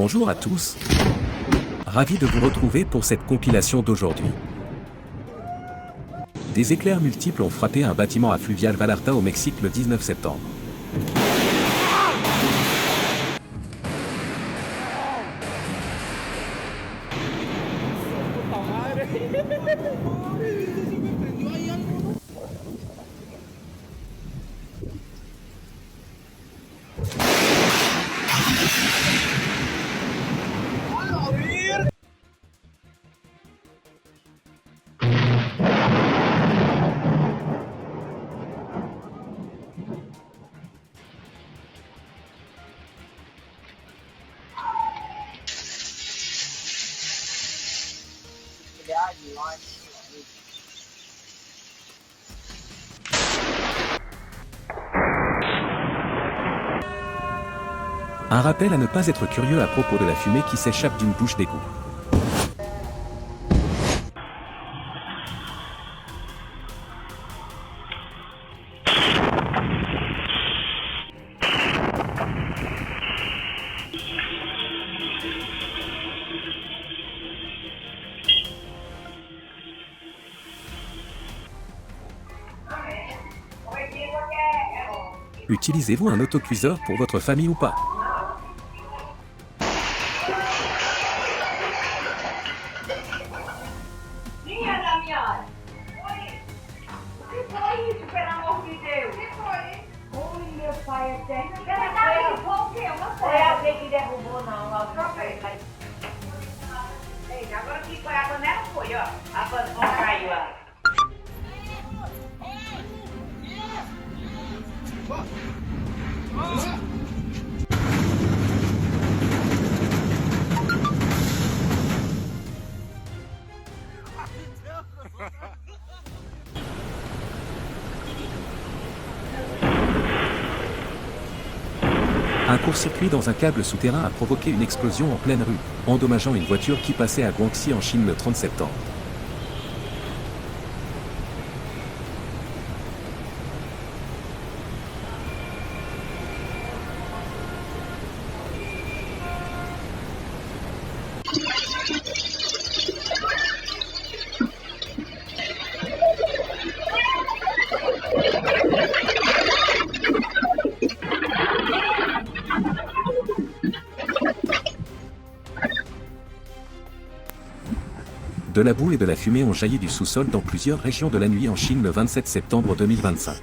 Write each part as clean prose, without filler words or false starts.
Bonjour à tous. Ravi de vous retrouver pour cette compilation d'aujourd'hui. Des éclairs multiples ont frappé un bâtiment à Fluvial Vallarta au Mexique le 19 septembre. Un rappel à ne pas être curieux à propos de la fumée qui s'échappe d'une bouche d'égout. Utilisez-vous un autocuiseur pour votre famille ou pas? Agora que foi a panela foi, ó. A panela caiu, ó. Un court-circuit dans un câble souterrain a provoqué une explosion en pleine rue, endommageant une voiture qui passait à Guangxi en Chine le 30 septembre. De la boue et de la fumée ont jailli du sous-sol dans plusieurs régions de la nuit en Chine le 27 septembre 2025.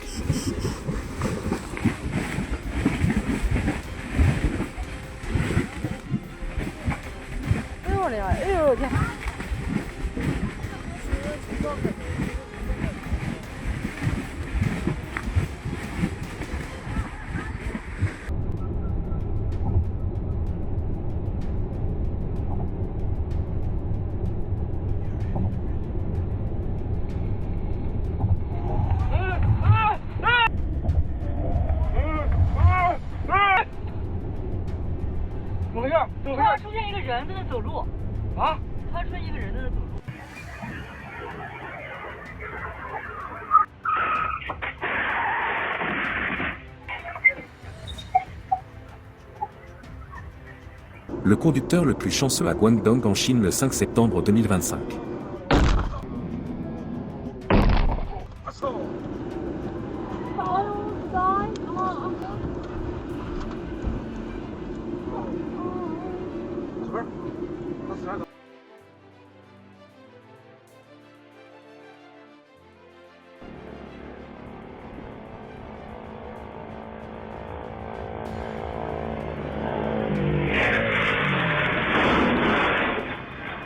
Le conducteur le plus chanceux à Guangdong en Chine le 5 septembre 2025.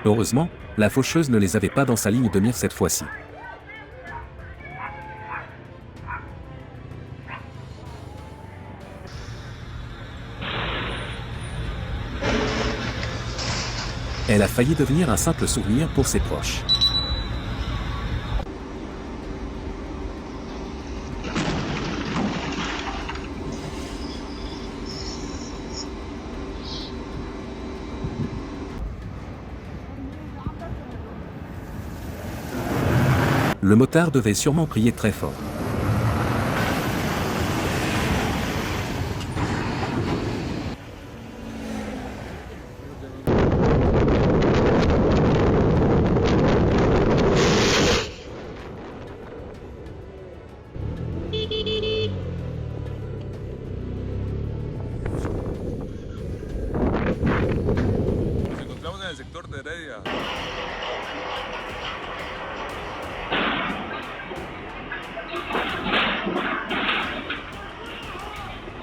Heureusement, la faucheuse ne les avait pas dans sa ligne de mire cette fois-ci. Elle a failli devenir un simple souvenir pour ses proches. Le motard devait sûrement crier très fort.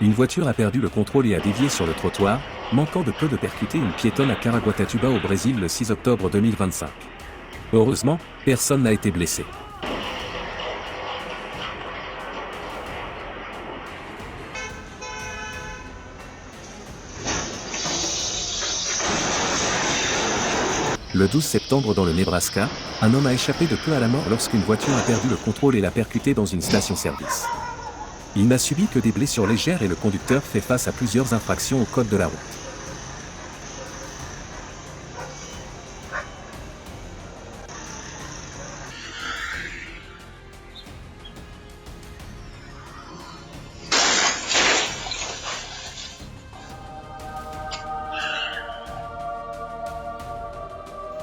Une voiture a perdu le contrôle et a dévié sur le trottoir, manquant de peu de percuter une piétonne à Caraguatatuba au Brésil le 6 octobre 2025. Heureusement, personne n'a été blessé. Le 12 septembre dans le Nebraska, un homme a échappé de peu à la mort lorsqu'une voiture a perdu le contrôle et l'a percuté dans une station-service. Il n'a subi que des blessures légères et le conducteur fait face à plusieurs infractions au code de la route.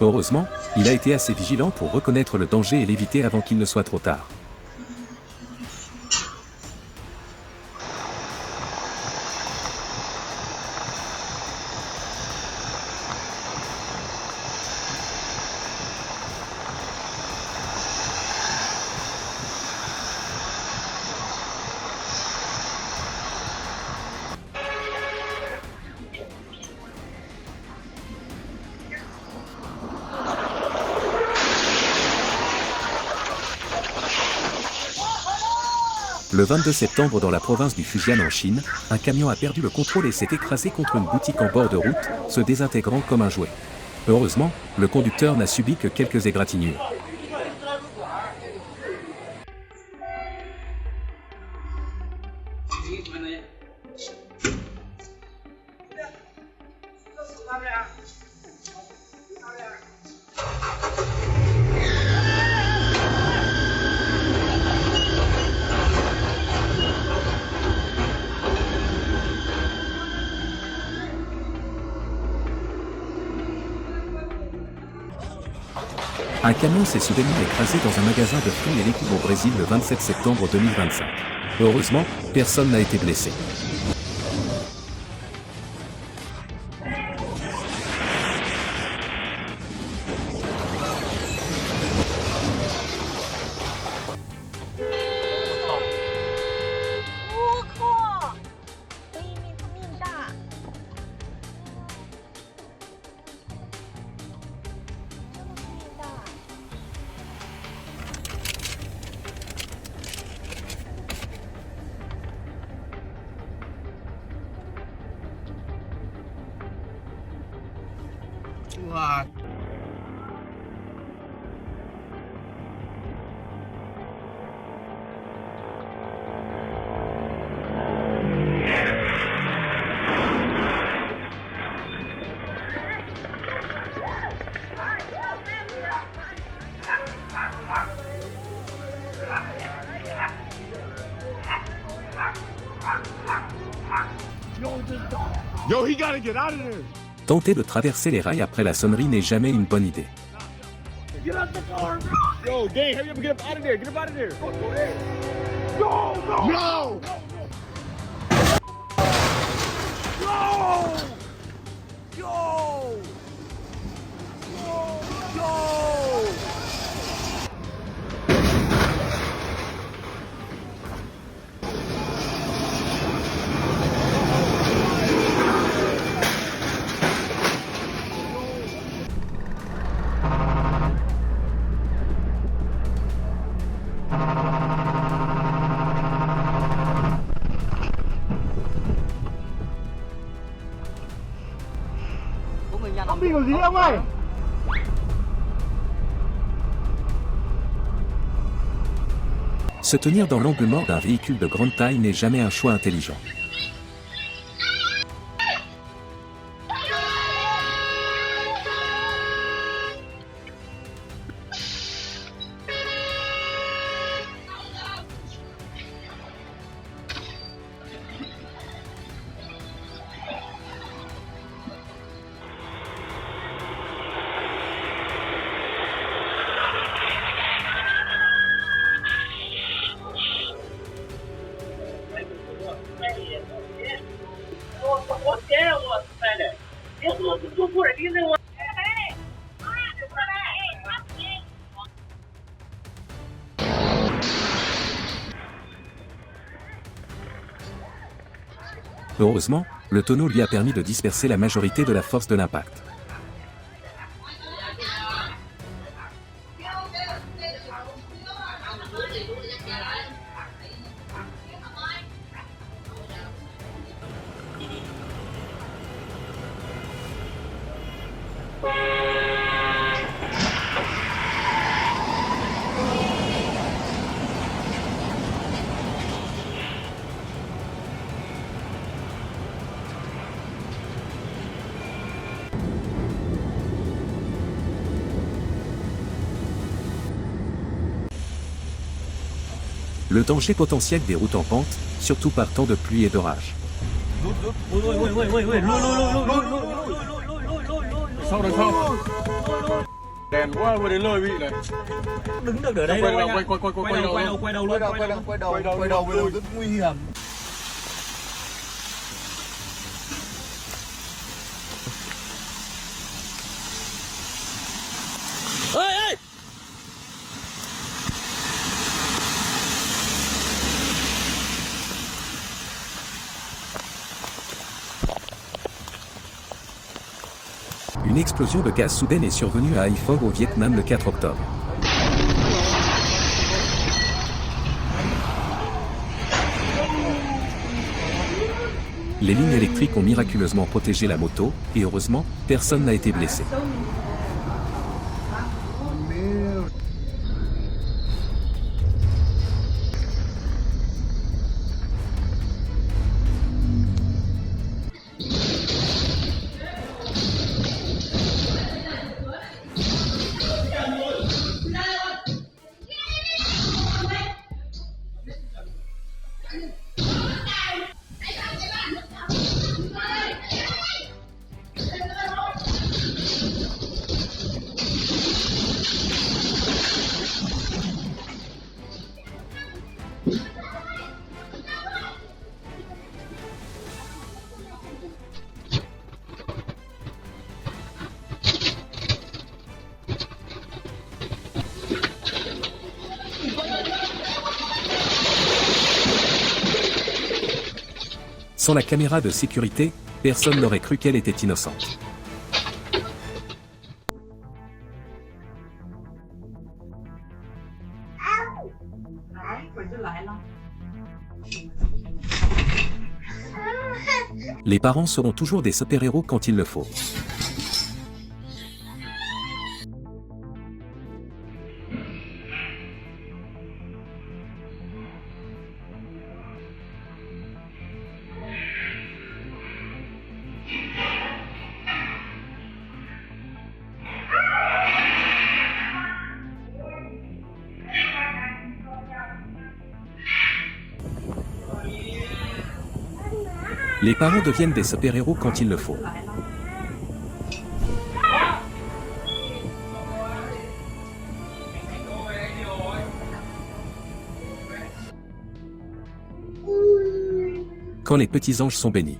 Heureusement, il a été assez vigilant pour reconnaître le danger et l'éviter avant qu'il ne soit trop tard. Le 22 septembre dans la province du Fujian en Chine, un camion a perdu le contrôle et s'est écrasé contre une boutique en bord de route, se désintégrant comme un jouet. Heureusement, le conducteur n'a subi que quelques égratignures. Un camion s'est soudainement écrasé dans un magasin de fruits et légumes au Brésil le 27 septembre 2025. Heureusement, personne n'a été blessé. Yo, he gotta get out of there. Tenter de traverser les rails après la sonnerie n'est jamais une bonne idée. Get out the car. Yo, Dane, hurry up and get up out of there. Get up out of there. Go, no. No. Yo. Yo. Yo. Amigo, gì ông ơi? Se tenir dans l'angle mort d'un véhicule de grande taille n'est jamais un choix intelligent. Heureusement, le tonneau lui a permis de disperser la majorité de la force de l'impact. Le danger potentiel des routes en pente, surtout par temps de pluie et d'orage. sau đằng sau đèn quá vừa đến lời vị này Đứng được ở đây quay đâu đầu anh ạ. quay đầu Quay đầu luôn. rất nguy hiểm. Ê, ê! Une explosion de gaz soudaine est survenue à Haiphong au Vietnam le 4 octobre. Les lignes électriques ont miraculeusement protégé la moto, et heureusement, personne n'a été blessé. Sans la caméra de sécurité, personne n'aurait cru qu'elle était innocente. Les parents seront toujours des super-héros quand il le faut. Les parents deviennent des super-héros quand il le faut. Quand les petits anges sont bénis.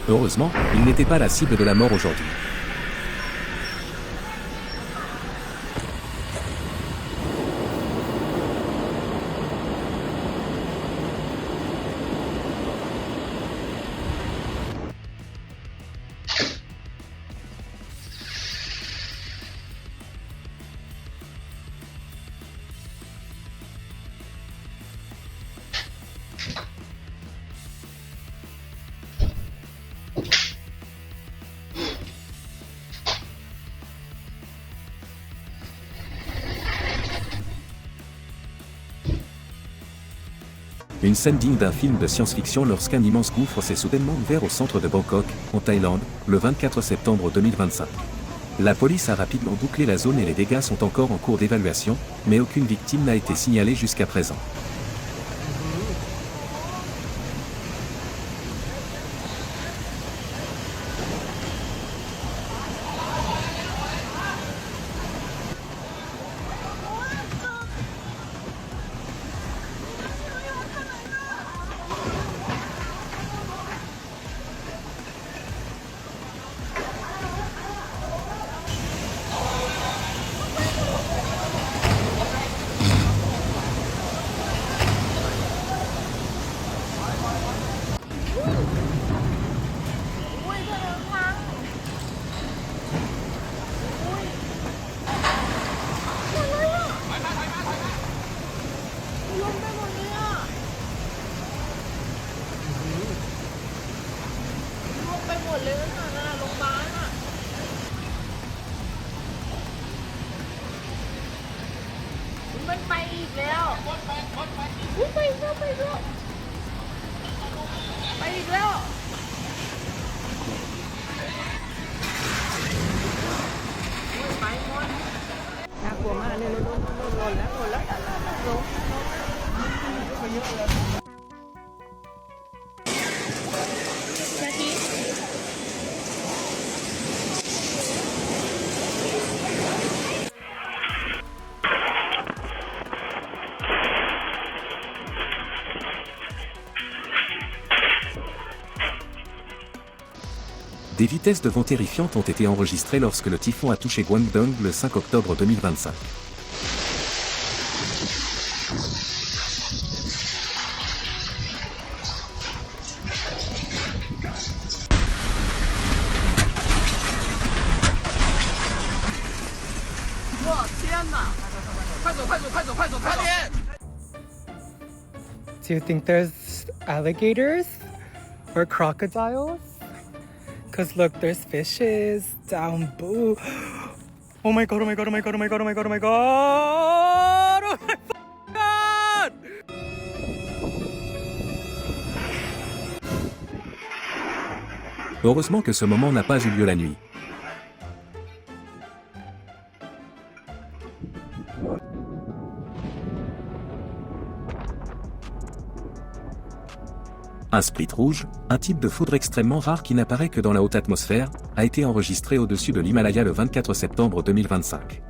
Heureusement, il n'était pas la cible de la mort aujourd'hui. Une scène digne d'un film de science-fiction lorsqu'un immense gouffre s'est soudainement ouvert au centre de Bangkok, en Thaïlande, le 24 septembre 2025. La police a rapidement bouclé la zone et les dégâts sont encore en cours d'évaluation, mais aucune victime n'a été signalée jusqu'à présent.มันไปอีกแล้วอุ๊ยไปอีกแล้วไปอีกแล้วไปอีกแล้วโอ้ยไปหมดน่ากลัวมากเลยหล่นแล้วหล่นแล้วลงไปเยอะเลยนาที Des vitesses de vent terrifiantes ont été enregistrées lorsque le typhon a touché Guangdong le 5 octobre 2025. Do you think there's alligators or crocodiles? Cause look, there's fishes down below. Oh my god, oh my god, oh my god, oh my god, oh my god, oh my god! Oh my god! Heureusement que ce moment n'a pas eu lieu la nuit. Un sprite rouge, un type de foudre extrêmement rare qui n'apparaît que dans la haute atmosphère, a été enregistré au-dessus de l'Himalaya le 24 septembre 2025.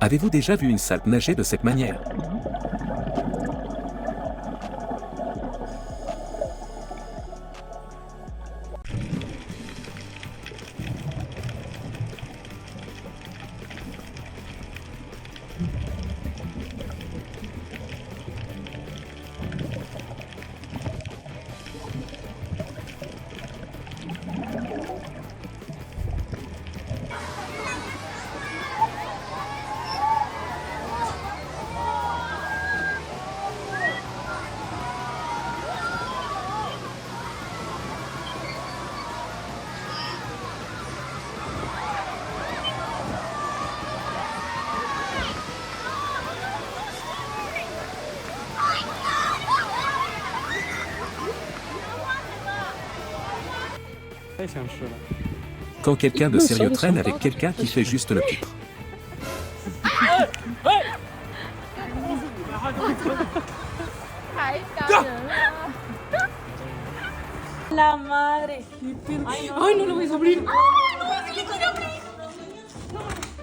Avez-vous déjà vu une salpe nager de cette manière? Quand quelqu'un de sérieux traîne avec quelqu'un qui fait juste le pitre. La madre. Ay, no lo voy a abrir.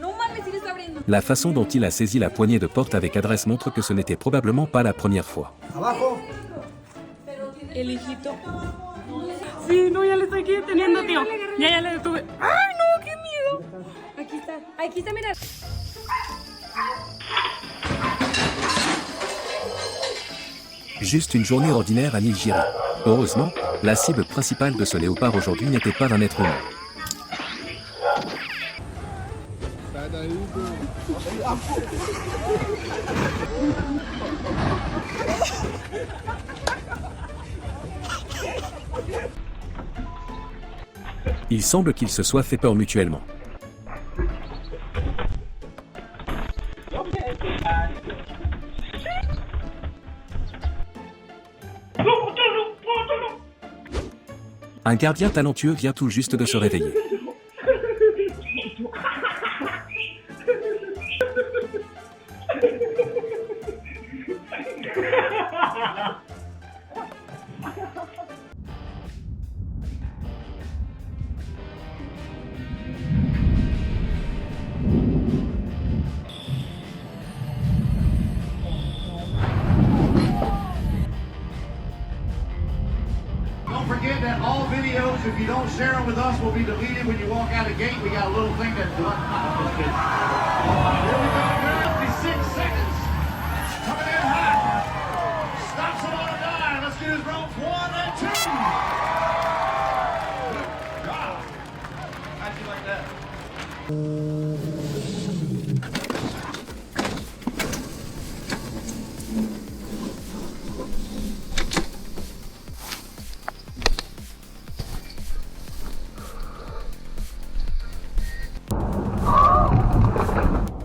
No mames, si le está abriendo. La façon dont il a saisi la poignée de porte avec adresse montre que ce n'était probablement pas la première fois. El hijito. Sí, no, ya le estoy aquí teniendo, tío. Ya le detuve. ¡Ay, no! ¡Qué miedo! Aquí está, mira. Juste une journée ordinaire à Nilgiri. Heureusement, la cible principale de ce léopard aujourd'hui n'était pas un être humain. Il semble qu'ils se soient fait peur mutuellement. Un gardien talentueux vient tout juste de se réveiller. Don't forget that all videos, if you don't share them with us, will be deleted when you walk out the gate. We got a little thing that... Here we go, 56 seconds. Coming in hot. Stops it on a dime. Let's get his ropes. 1 and 2. Good God. How'd you like that?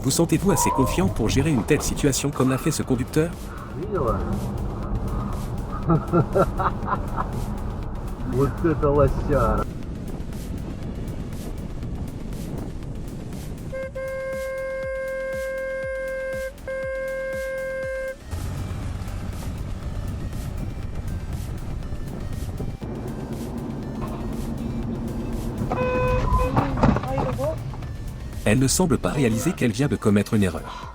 Vous sentez-vous assez confiant pour gérer une telle situation comme l'a fait ce conducteur? Вот это лосяра. Elle ne semble pas réaliser qu'elle vient de commettre une erreur.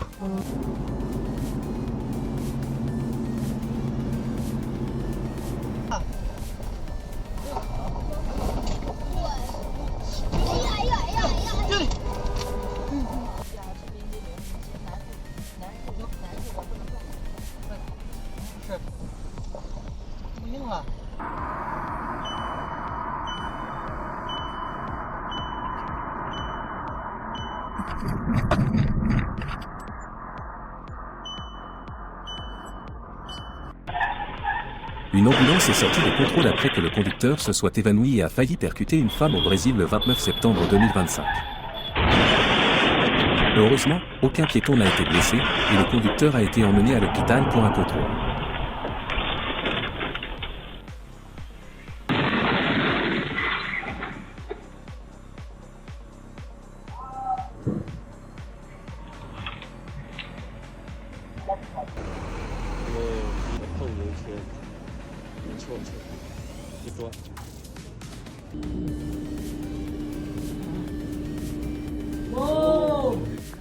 Une ambulance est sortie de contrôle après que le conducteur se soit évanoui et a failli percuter une femme au Brésil le 29 septembre 2025. Heureusement, aucun piéton n'a été blessé et le conducteur a été emmené à l'hôpital pour un contrôle.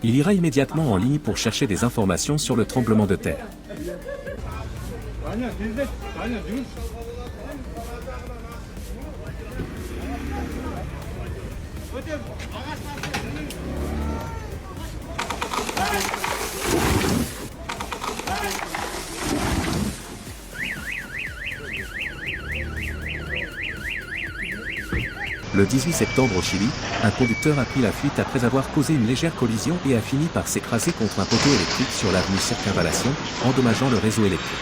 Il ira immédiatement en ligne pour chercher des informations sur le tremblement de terre. Le 18 septembre au Chili, un conducteur a pris la fuite après avoir causé une légère collision et a fini par s'écraser contre un poteau électrique sur l'avenue Circunvallation, endommageant le réseau électrique.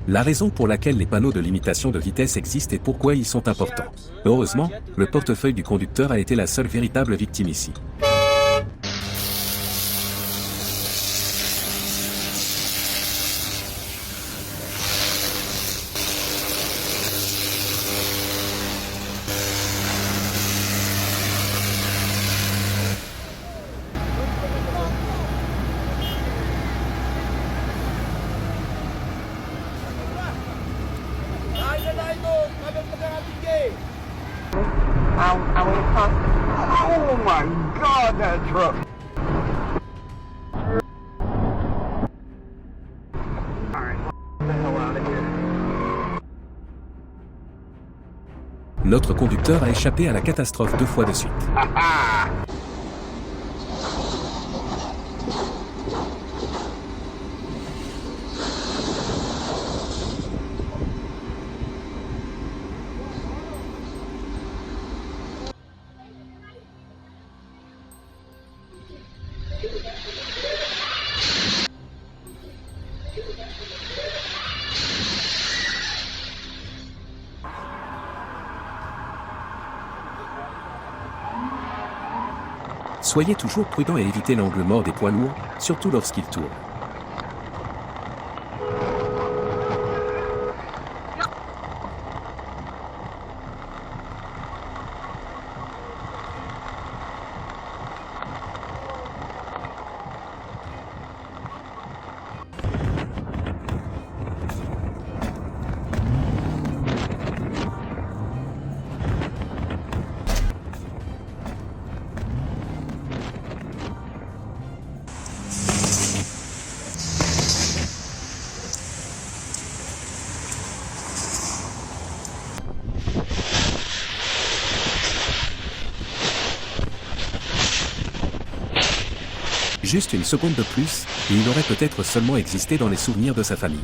La raison pour laquelle les panneaux de limitation de vitesse existent et pourquoi ils sont importants. Heureusement, le portefeuille du conducteur a été la seule véritable victime ici. I will God, that truck. Notre conducteur a échappé à la catastrophe 2 fois de suite. Soyez toujours prudent et évitez l'angle mort des poids lourds, surtout lorsqu'ils tournent. Juste une seconde de plus, et il aurait peut-être seulement existé dans les souvenirs de sa famille.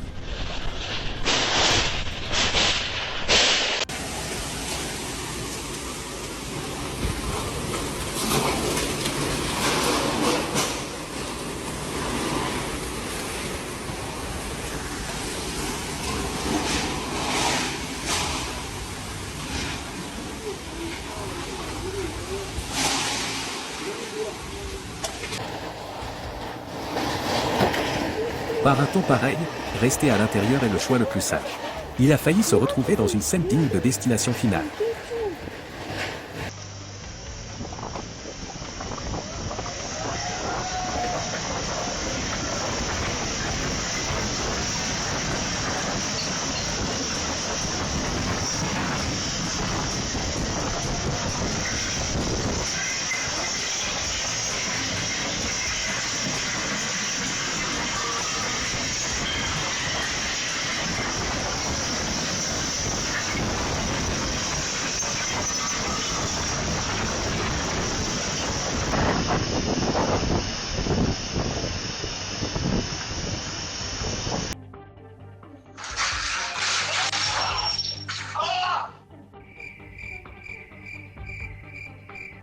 Par un temps pareil, rester à l'intérieur est le choix le plus sage. Il a failli se retrouver dans une scène digne de Destination Finale.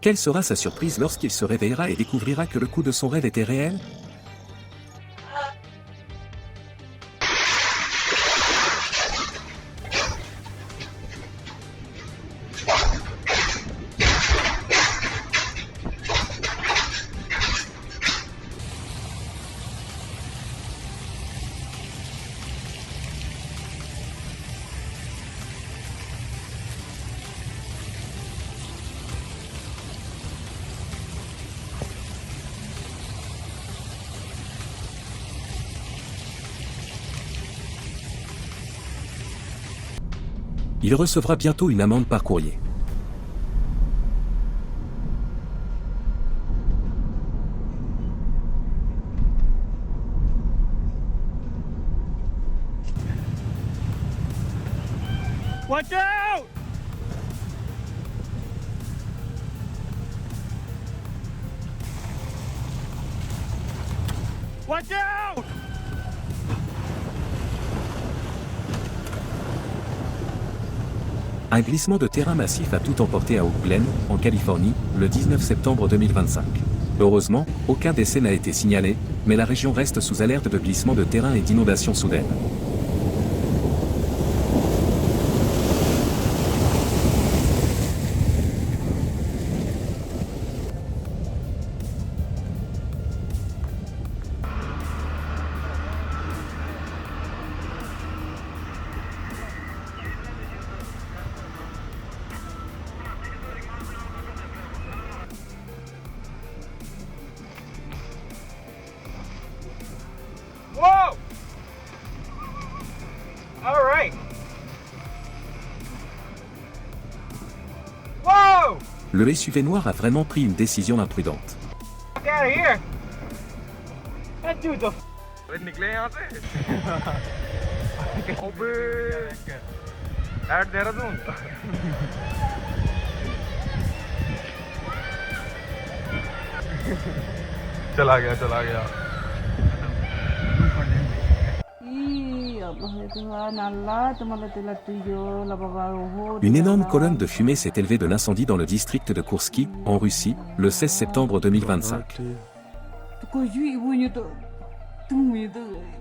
Quelle sera sa surprise lorsqu'il se réveillera et découvrira que le coup de son rêve était réel? Il recevra bientôt une amende par courrier. Watch out! Watch out! Un glissement de terrain massif a tout emporté à Oak Glen, en Californie, le 19 septembre 2025. Heureusement, aucun décès n'a été signalé, mais la région reste sous alerte de glissement de terrain et d'inondations soudaines. Whoa! Le SUV noir a vraiment pris une décision imprudente. Get out of here! That dude the निकले यहाँ से अबे एट देहरादून चला गया Une énorme colonne de fumée s'est élevée de l'incendie dans le district de Koursky, en Russie, le 16 septembre 2025.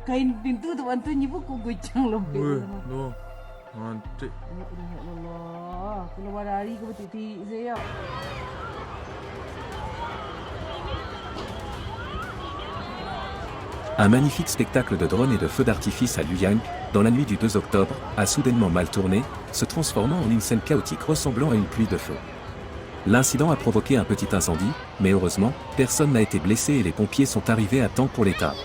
kain pintu tu bantu nyipu ku gucang lebih. no nanti Allah, keluar hari ke titik saya. Un magnifique spectacle de drones et de feux d'artifice à Luyan, dans la nuit du 2 octobre, a soudainement mal tourné, se transformant en une scène chaotique ressemblant à une pluie de feu. L'incident a provoqué un petit incendie, mais heureusement, personne n'a été blessé et les pompiers sont arrivés à temps pour l'éteindre.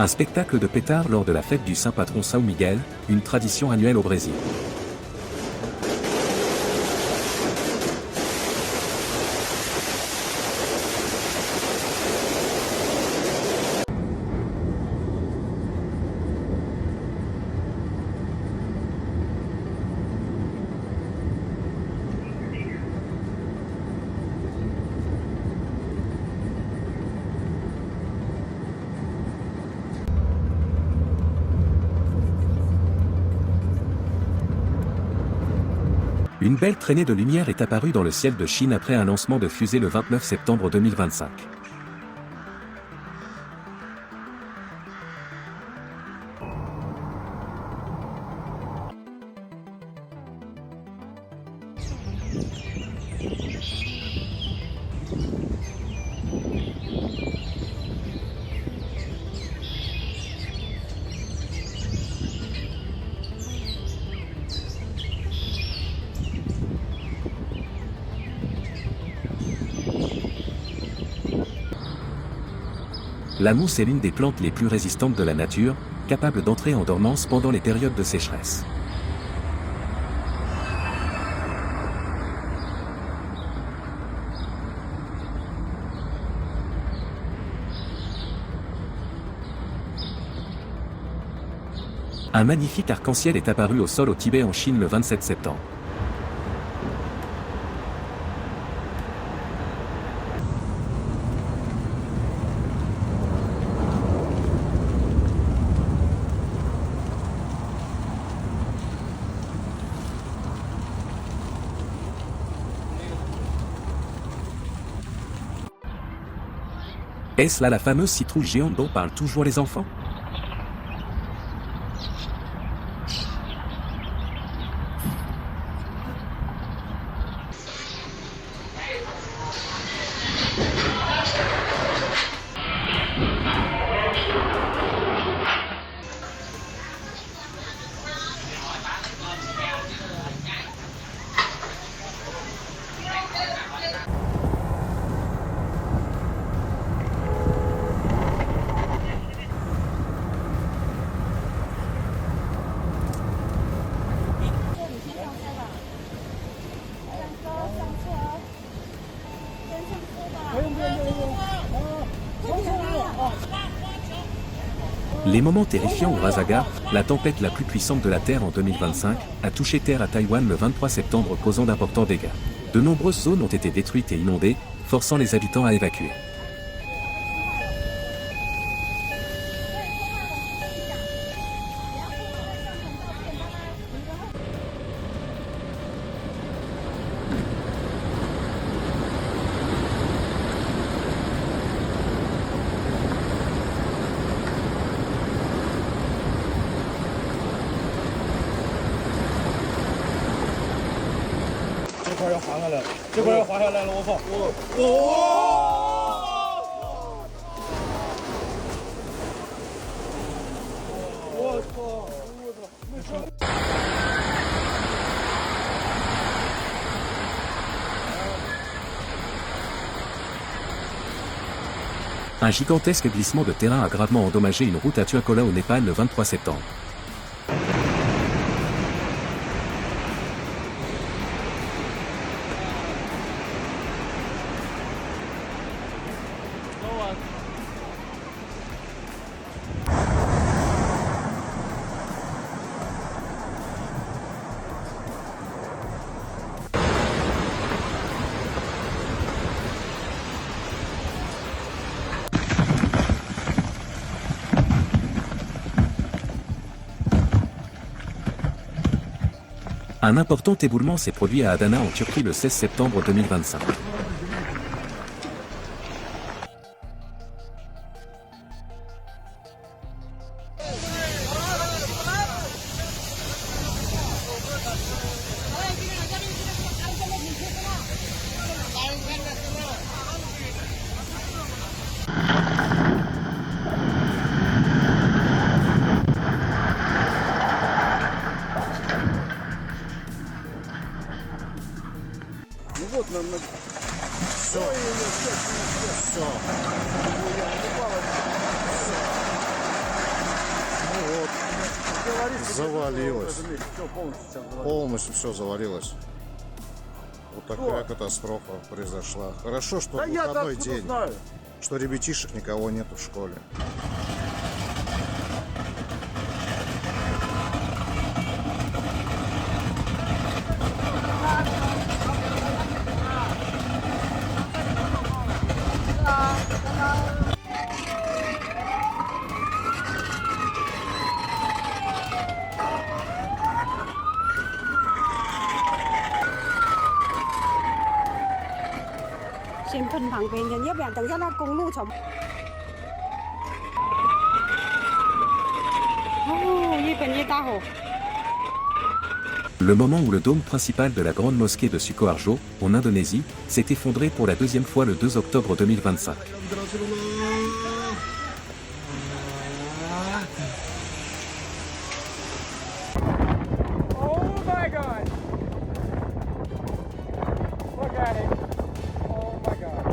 Un spectacle de pétards lors de la fête du Saint Patron São Miguel, une tradition annuelle au Brésil. Une belle traînée de lumière est apparue dans le ciel de Chine après un lancement de fusée le 29 septembre 2025. La mousse est l'une des plantes les plus résistantes de la nature, capable d'entrer en dormance pendant les périodes de sécheresse. Un magnifique arc-en-ciel est apparu au sol au Tibet en Chine le 27 septembre. Est-ce là la fameuse citrouille géante dont parlent toujours les enfants ? Les moments terrifiants où Razaga, la tempête la plus puissante de la Terre en 2025, a touché terre à Taïwan le 23 septembre causant d'importants dégâts. De nombreuses zones ont été détruites et inondées, forçant les habitants à évacuer. Un gigantesque glissement de terrain a gravement endommagé une route à Tuakola au Népal le 23 septembre. Un important éboulement s'est produit à Adana en Turquie le 16 septembre 2025. Завалилось. Полностью все завалилось. Вот такая катастрофа произошла. Хорошо, что выходной день, что ребятишек никого нету в школе. Xem thân phẳng về nhà nhiếp bạn tưởng rất là cùng lưu chồng. Le moment où le dôme principal de la grande mosquée de Sukoharjo, en Indonésie, s'est effondré pour la deuxième fois le 2 octobre 2025. Oh my god! Look at it. Oh my god.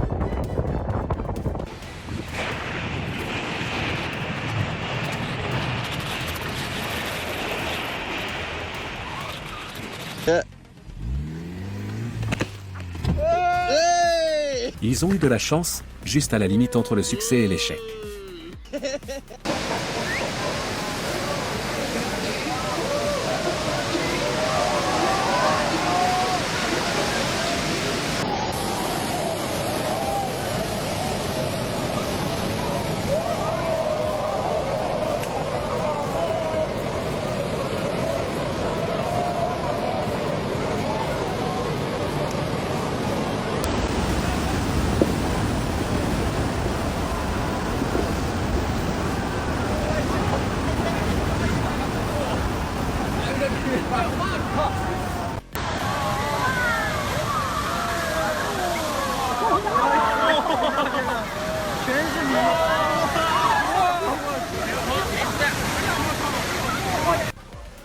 Ils ont eu de la chance, juste à la limite entre le succès et l'échec.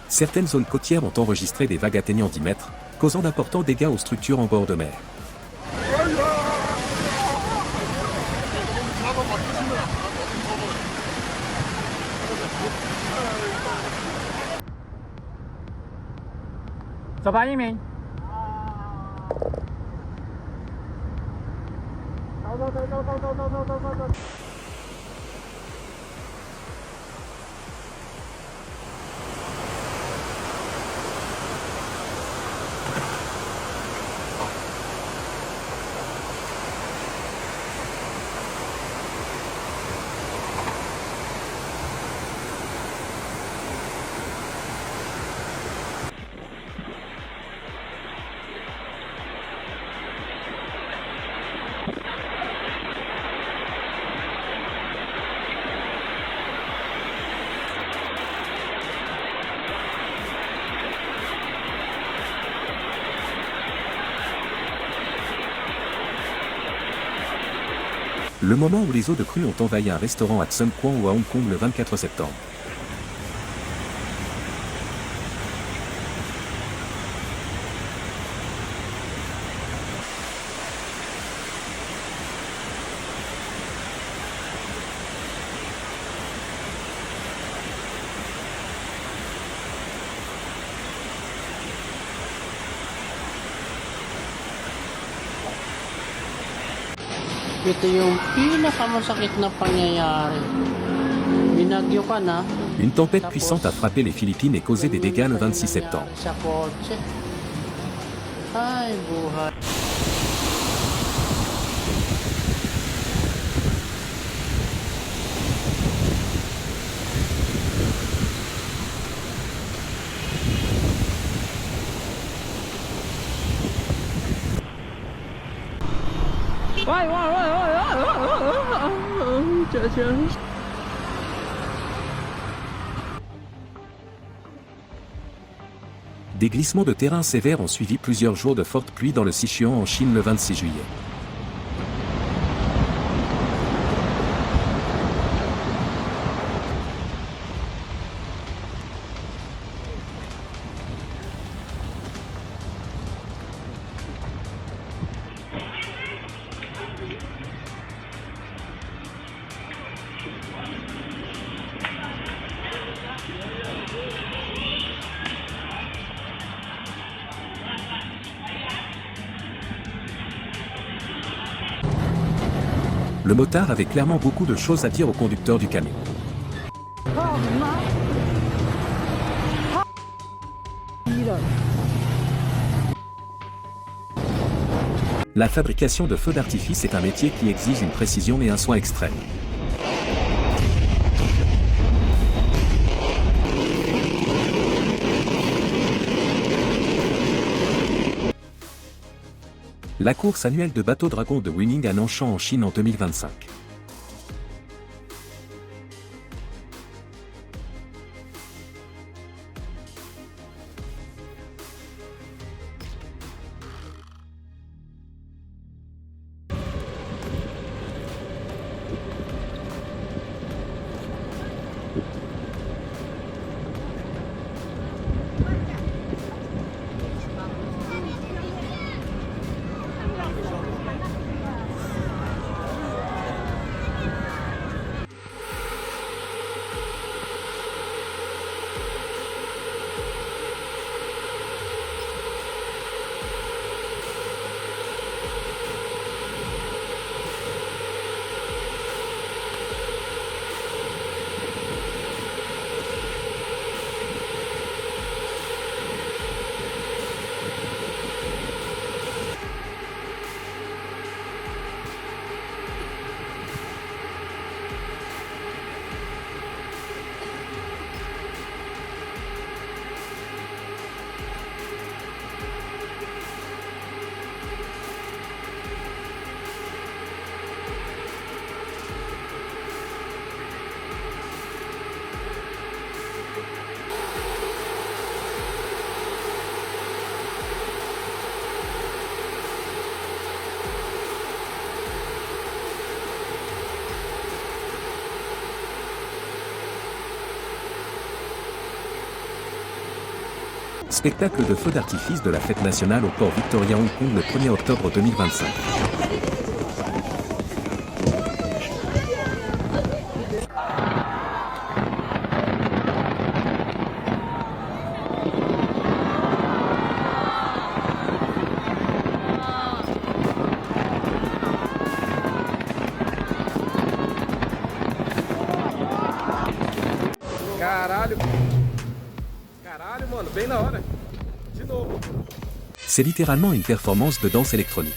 Certaines zones côtières ont enregistré des vagues atteignant 10 mètres, causant d'importants dégâts aux structures en bord de mer. Le moment où les eaux de crue ont envahi un restaurant à Tseung Kwan ou à Hong Kong le 24 septembre. Ito yung pinakamasakit na pangyayari. Binagyo ka na. Une tempête puissante a frappé les Philippines et causé des dégâts le 26 septembre. Sa kotse. Ay, buhay. Des glissements de terrain sévères ont suivi plusieurs jours de fortes pluies dans le Sichuan en Chine le 26 juillet. Le motard avait clairement beaucoup de choses à dire au conducteur du camion. La fabrication de feux d'artifice est un métier qui exige une précision et un soin extrême. La course annuelle de bateaux dragons de Wuning à Nanshan en Chine en 2025. Spectacle de feux d'artifice de la fête nationale au port Victoria Hong Kong le 1er octobre 2025. Caralho. Caralho, mano, bem na hora. De novo. C'est littéralement une performance de danse électronique.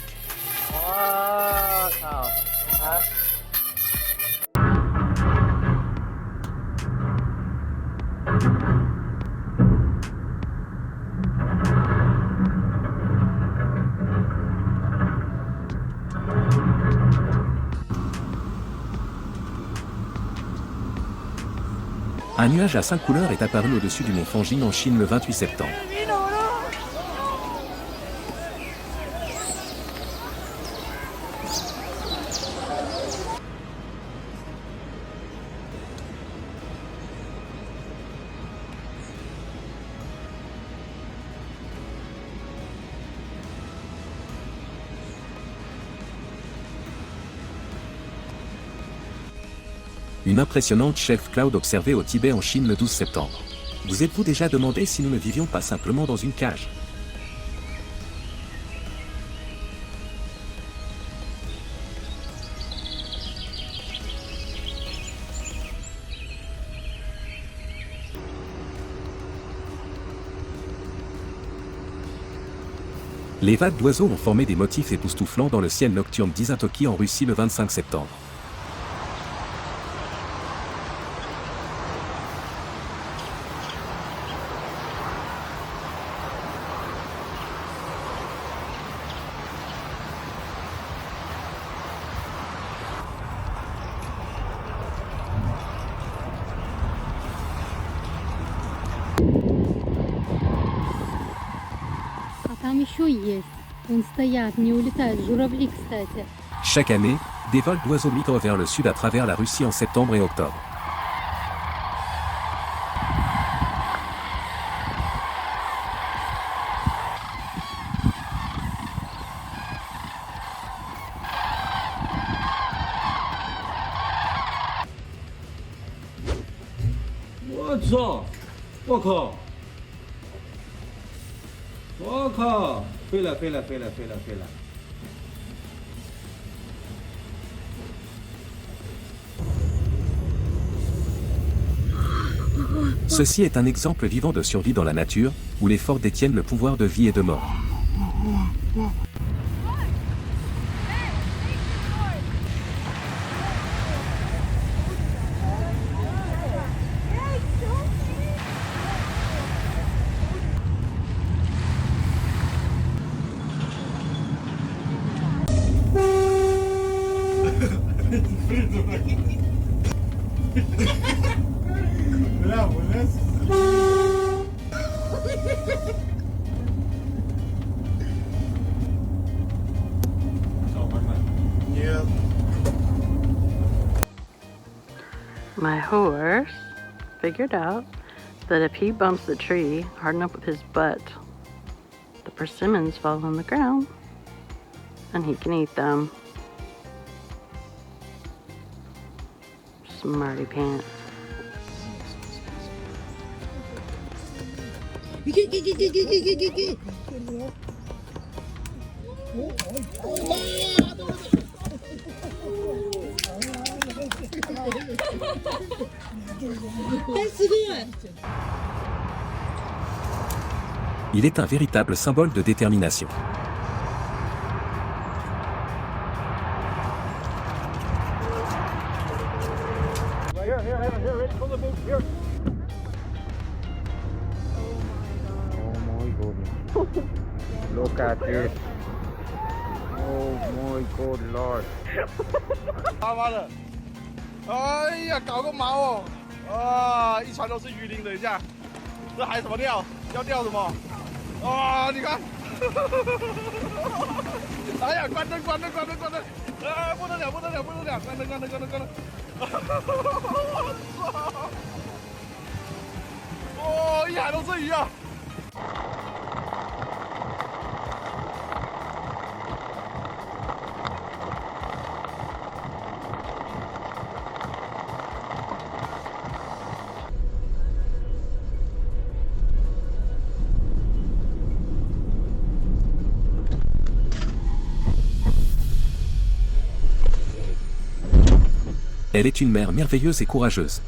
Un nuage à 5 couleurs est apparu au-dessus du mont Fanjin en Chine le 28 septembre. Une impressionnante chef cloud observée au Tibet en Chine le 12 septembre. Vous êtes-vous déjà demandé si nous ne vivions pas simplement dans une cage? Les vagues d'oiseaux ont formé des motifs époustouflants dans le ciel nocturne d'Izatoki en Russie le 25 septembre. Там еще есть. Вон стоят, не улетают. Журавли, кстати. Chaque année, des vols d'oiseaux migrent vers le sud à travers la Russie en septembre et octobre. Ceci est un exemple vivant de survie dans la nature, où les forts détiennent le pouvoir de vie et de mort. My horse figured out that if he bumps the tree hard enough with his butt, the persimmons fall on the ground and he can eat them. Smarty pants. Il est un véritable symbole de détermination. Look at this. Oh my God, Lord. 他妈的！哎呀，搞个毛哦！啊，一船都是鱼鳞，等一下，这还什么钓？要钓什么？啊，你看！哎呀，关灯，关灯，关灯，关灯！啊，不得了，不得了，不得了！关灯，关灯，关灯，关灯！我操！哦，一海都是鱼啊！ Elle est une mère merveilleuse et courageuse.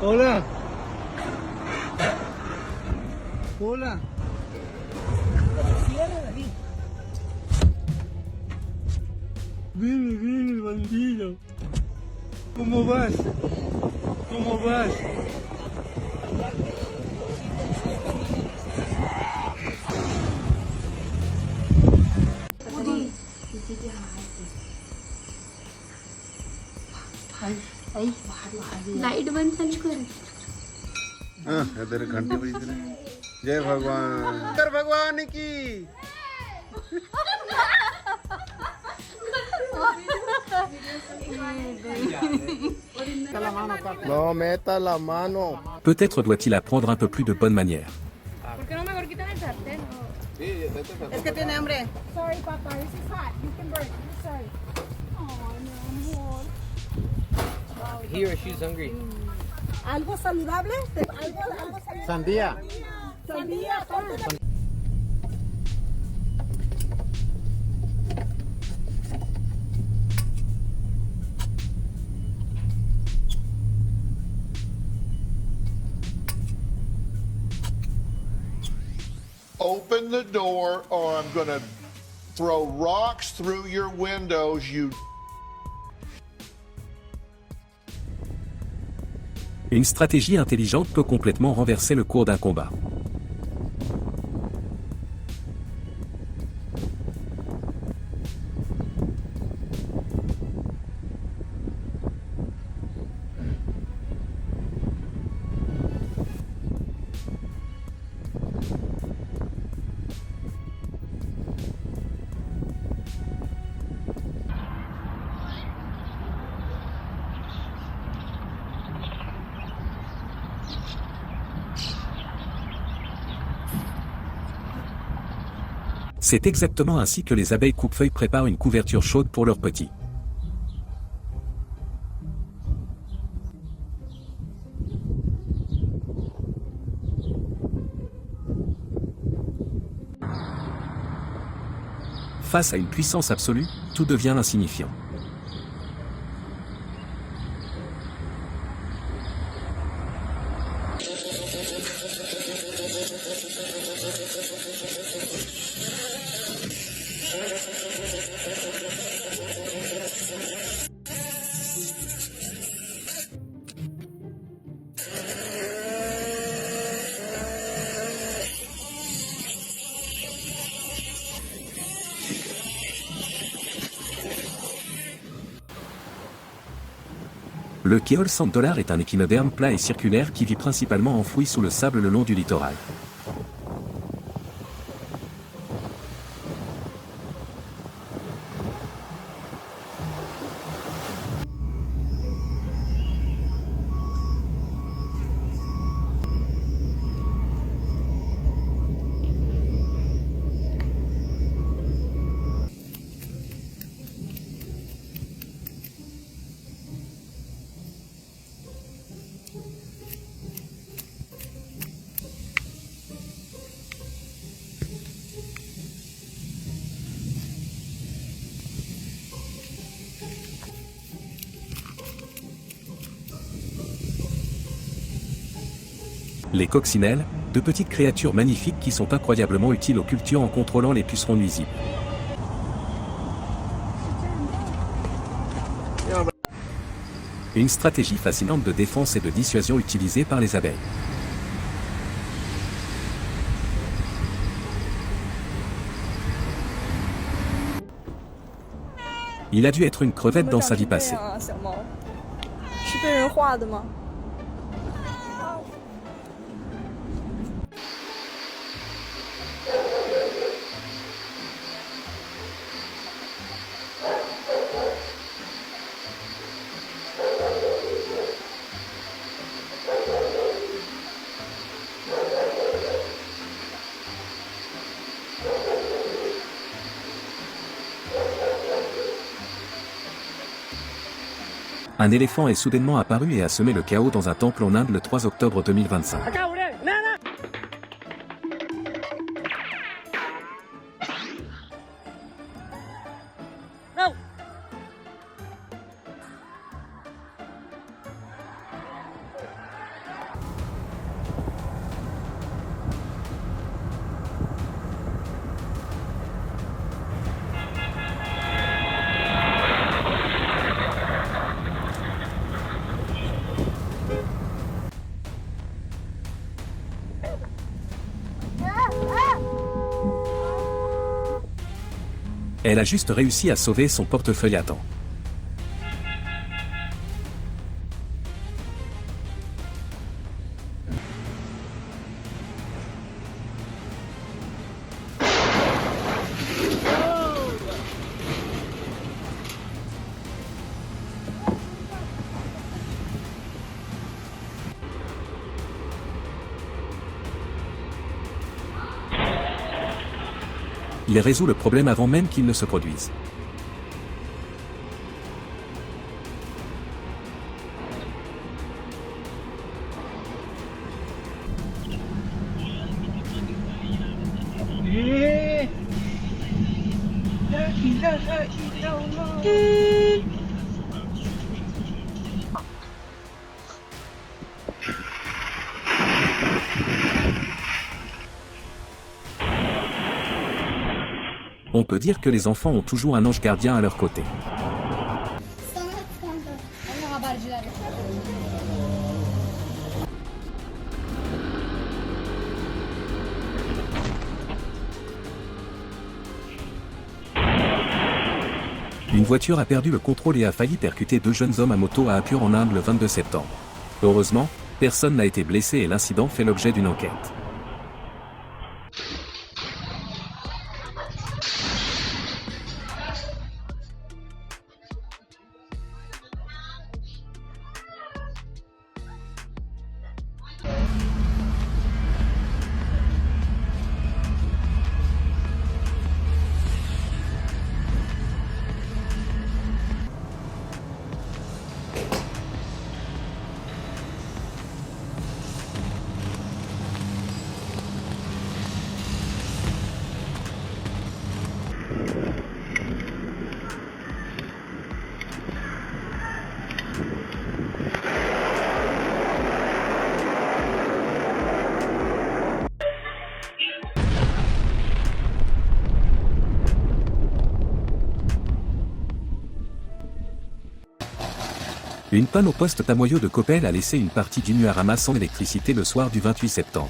Hola. Hola. Viene, viene, bandido. ¿Cómo vas? ¿Cómo vas? Light बंद चालू कर. इधर घंटे बजते हैं। जय भगवान, जय भगवान की। No meta la mano. Peut-être doit-il apprendre un peu plus de bonne manière. ¿Por qué no mejor quitas el sartén? Es que tiene hambre. Sorry, Papa, this is hot. You can burn it. I'm sorry. He or she's hungry. Algo saludable, algo saludable. Sandía. Sandía, Open the door or I'm gonna throw rocks through your windows, you. Une stratégie intelligente peut complètement renverser le cours d'un combat. C'est exactement ainsi que les abeilles coupe-feuilles préparent une couverture chaude pour leurs petits. Face à une puissance absolue, tout devient insignifiant. Le Keol $100 est un échinoderme plat et circulaire qui vit principalement enfoui sous le sable le long du littoral. Les coccinelles, de petites créatures magnifiques qui sont incroyablement utiles aux cultures en contrôlant les pucerons nuisibles. Une stratégie fascinante de défense et de dissuasion utilisée par les abeilles. Il a dû être une crevette dans sa vie passée. Un éléphant est soudainement apparu et a semé le chaos dans un temple en Inde le 3 octobre 2025. Elle a juste réussi à sauver son portefeuille à temps. Il résout le problème avant même qu'il ne se produise. On peut dire que les enfants ont toujours un ange gardien à leur côté. Une voiture a perdu le contrôle et a failli percuter 2 jeunes hommes à moto à Apur en Inde le 22 septembre. Heureusement, personne n'a été blessé et l'incident fait l'objet d'une enquête. Une panne au poste Tamoyo de Coppel a laissé une partie du Nuarama sans électricité le soir du 28 septembre.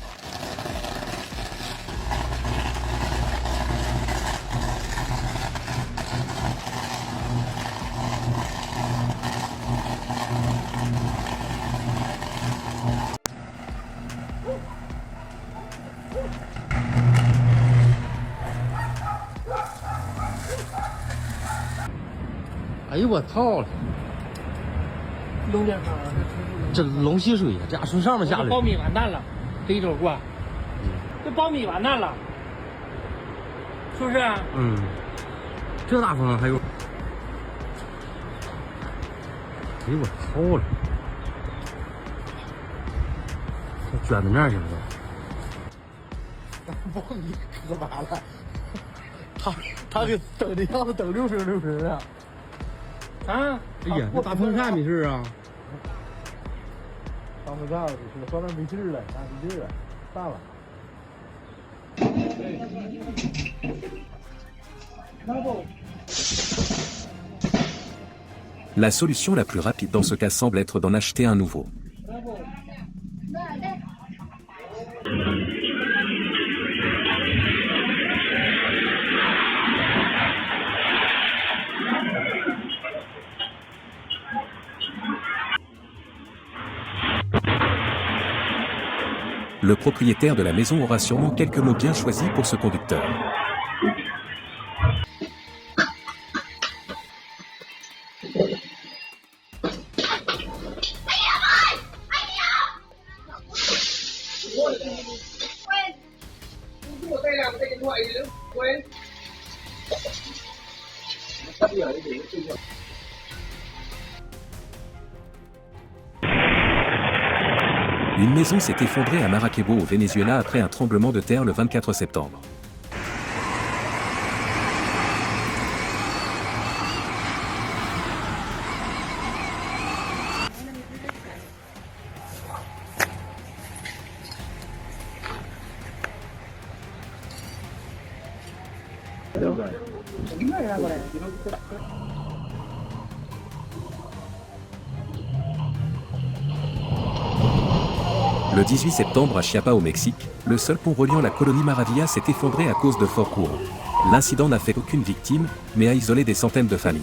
Eh呦我操！龙点啥？这龙吸水呀，这家从上面下来。苞米完蛋了，这一周过，这苞米完蛋了，是不是？嗯，这大风还有。哎呦我操了！这卷到那儿去了都。苞米可完了，他给等的样子等6分6分啊！啊！哎呀，这大风扇没事啊。大风扇说那没劲儿了，没劲儿了，散了。La solution la plus rapide dans ce cas semble être d'en acheter un nouveau. Le propriétaire de la maison aura sûrement quelques mots bien choisis pour ce conducteur. Une maison s'est effondrée à Maracaibo au Venezuela après un tremblement de terre le 24 septembre. Le 18 septembre à Chiapas au Mexique, le seul pont reliant la colonie Maravilla s'est effondré à cause de forts courants. L'incident n'a fait aucune victime, mais a isolé des centaines de familles.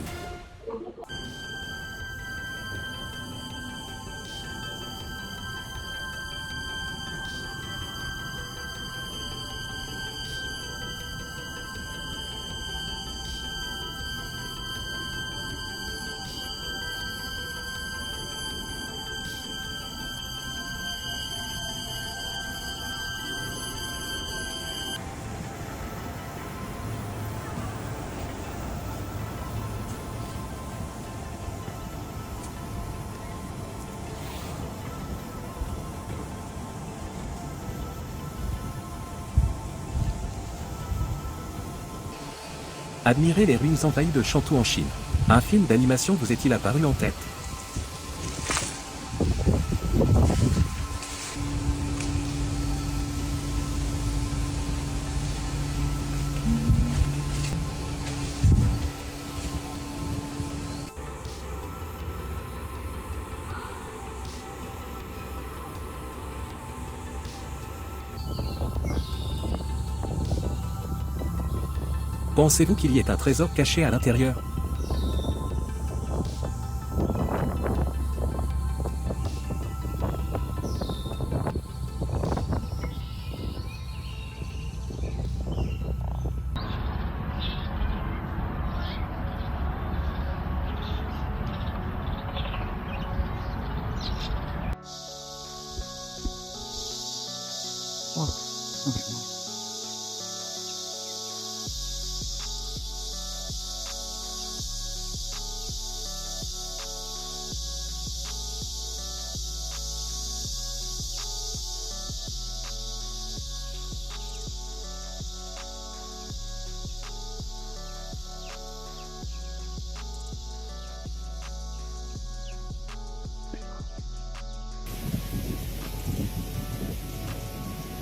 Admirez les ruines envahies de Shantou en Chine. Un film d'animation vous est-il apparu en tête? Pensez-vous qu'il y ait un trésor caché à l'intérieur?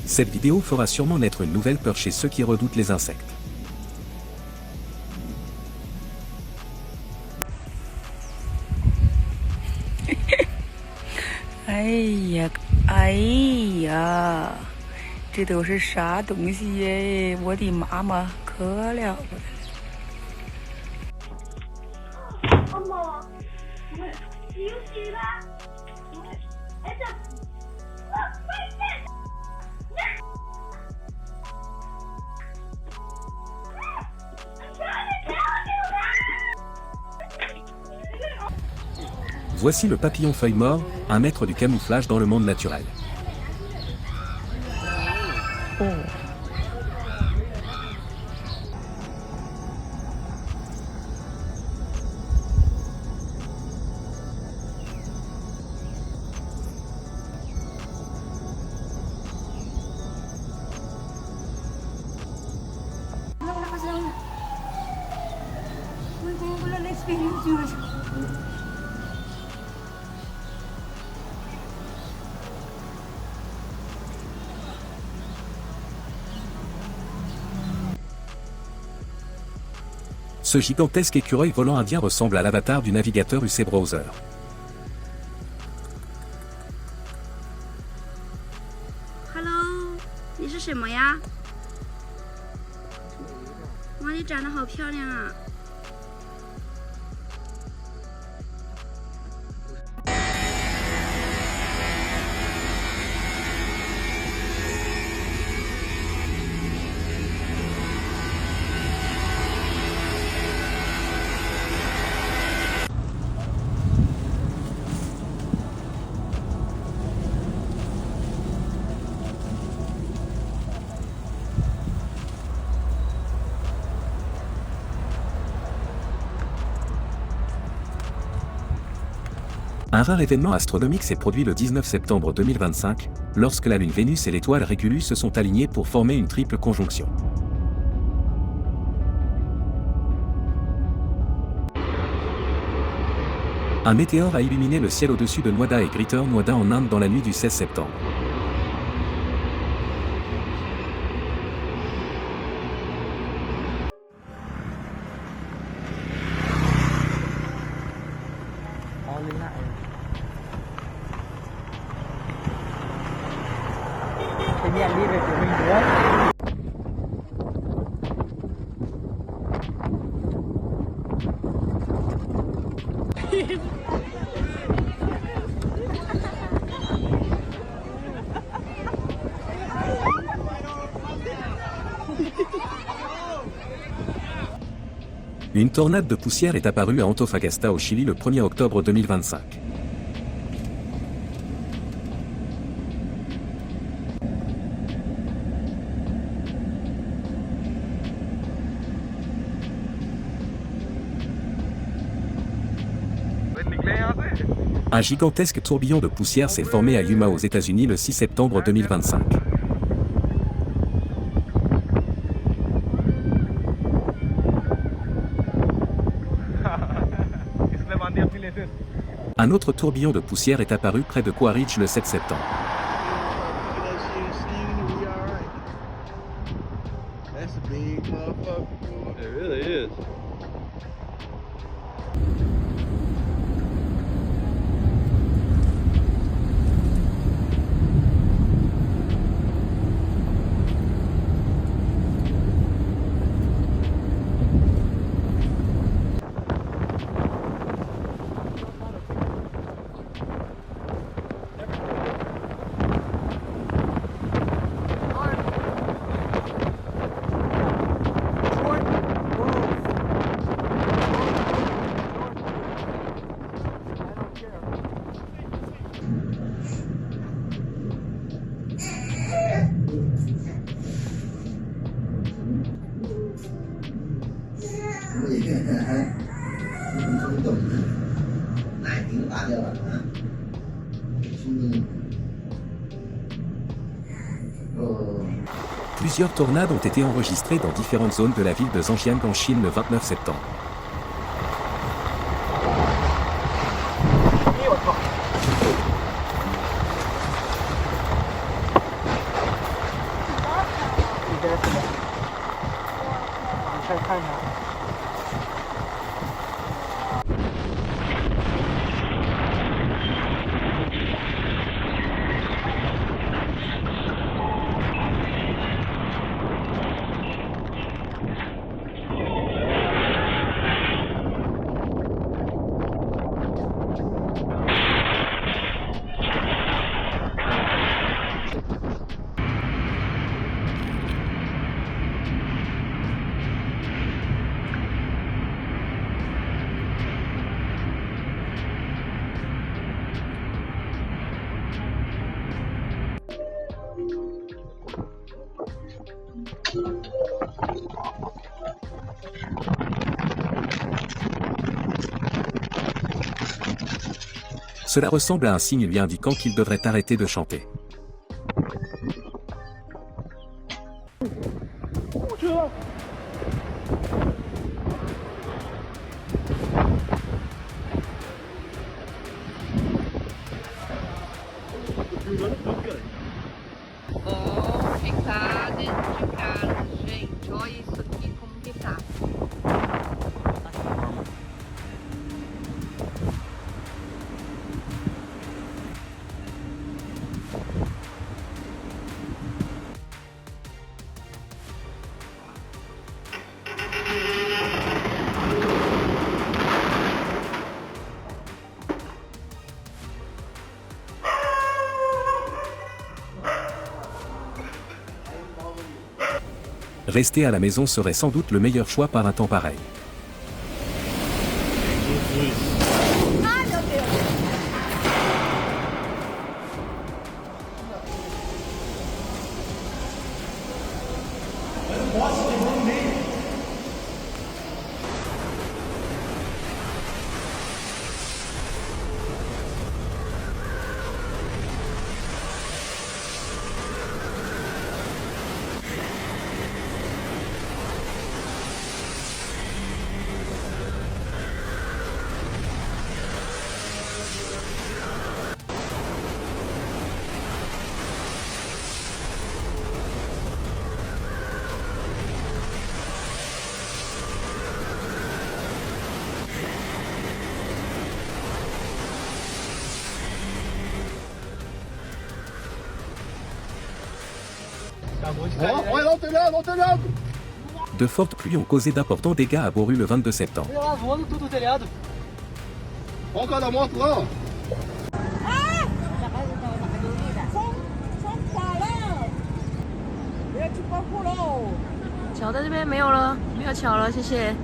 Cette vidéo fera sûrement naître une nouvelle peur chez ceux qui redoutent les insectes. Aïe, 这都是啥东西耶？我的妈妈，可了不得！妈妈，你有洗吧？哎，这，Voici le papillon feuille mort, un maître du camouflage dans le monde naturel. Ce gigantesque écureuil volant indien ressemble à l'avatar du navigateur UC Browser. Hello， 你是什么呀？哇，你长得好漂亮啊！Un rare événement astronomique s'est produit le 19 septembre 2025, lorsque la Lune Vénus et l'étoile Régulus se sont alignés pour former une triple conjonction. Un météore a illuminé le ciel au-dessus de Noida et Greater Noida en Inde dans la nuit du 16 septembre. Une tornade de poussière est apparue à Antofagasta au Chili le 1er octobre 2025. Un gigantesque tourbillon de poussière s'est formé à Yuma aux États-Unis le 6 septembre 2025. Un autre tourbillon de poussière est apparu près de Quaritch le 7 septembre. That's a big motherfucker. It really is. Plusieurs tornades ont été enregistrées dans différentes zones de la ville de Zhangjiang en Chine le 29 septembre. Cela ressemble à un signe lui indiquant qu'il devrait arrêter de chanter. Vou ficar dentro de casa, gente. Olha isso aqui como que tá. Rester à la maison serait sans doute le meilleur choix par un temps pareil. De fortes pluies ont causé d'importants dégâts à Bauru le 22 septembre. Voando tudo o telhado. Olha o cara da moto lá, ó. 桥在这边没有了，没有桥了，谢谢。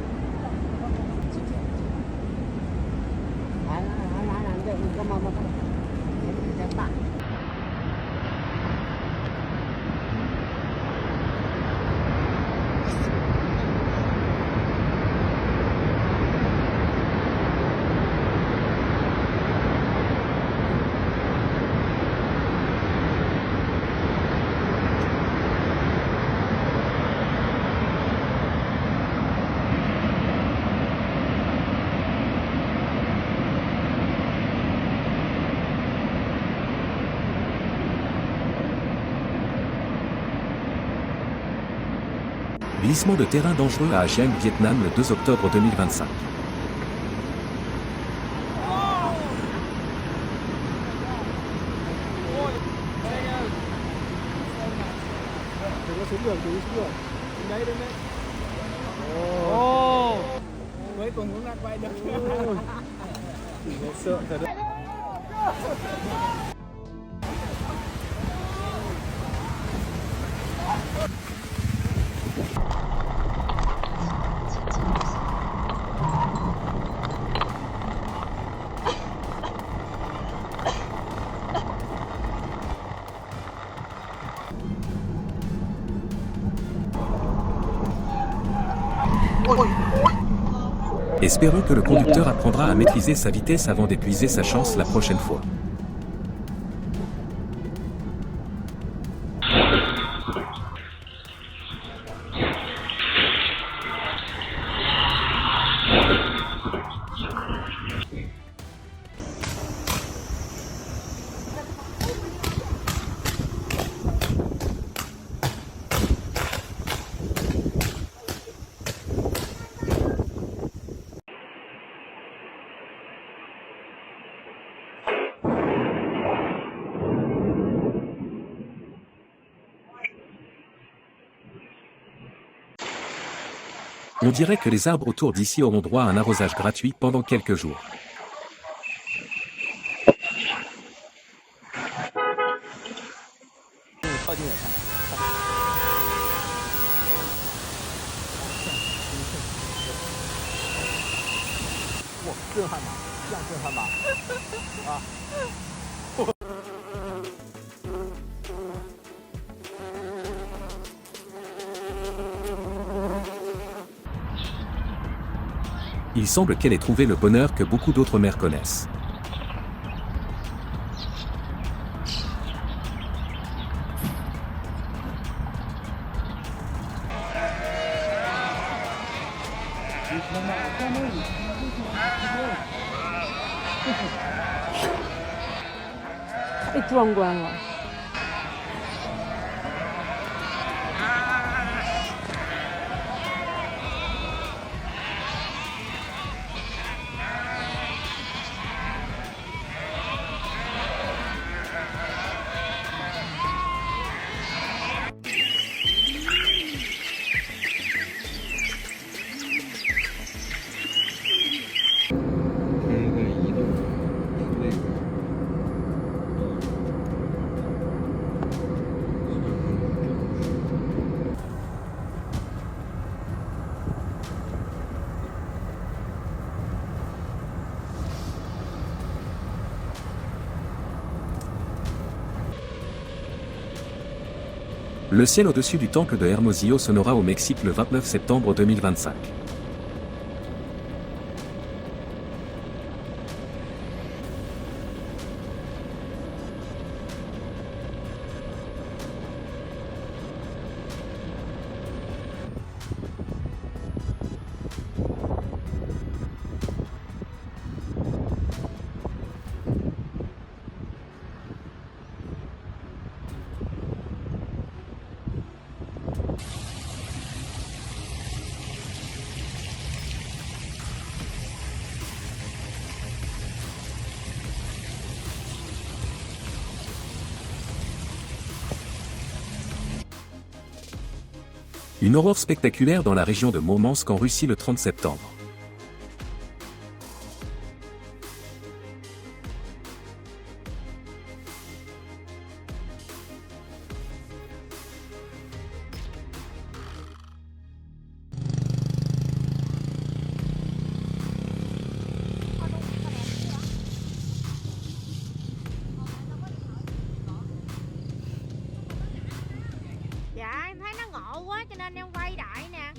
Glissement de terrain dangereux à Giang, Vietnam le 2 octobre 2025. Với cùng cũng đang quay được. Sợ thật đấy. Espérons que le conducteur apprendra à maîtriser sa vitesse avant d'épuiser sa chance la prochaine fois. On dirait que les arbres autour d'ici auront droit à un arrosage gratuit pendant quelques jours. Il semble qu'elle ait trouvé le bonheur que beaucoup d'autres mères connaissent. Le ciel au-dessus du temple de Hermosillo sonnera au Mexique le 29 septembre 2025. Une aurore spectaculaire dans la région de Mourmansk en Russie le 30 septembre. Dạ em thấy nó ngộ quá cho nên em quay đại nè.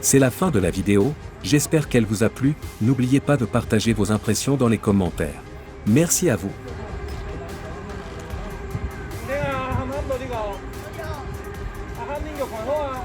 C'est la fin de la vidéo, j'espère qu'elle vous a plu, n'oubliez pas de partager vos impressions dans les commentaires. Merci à vous. 你啊，喊唔喊到呢個？阿喊呢個朋友啊？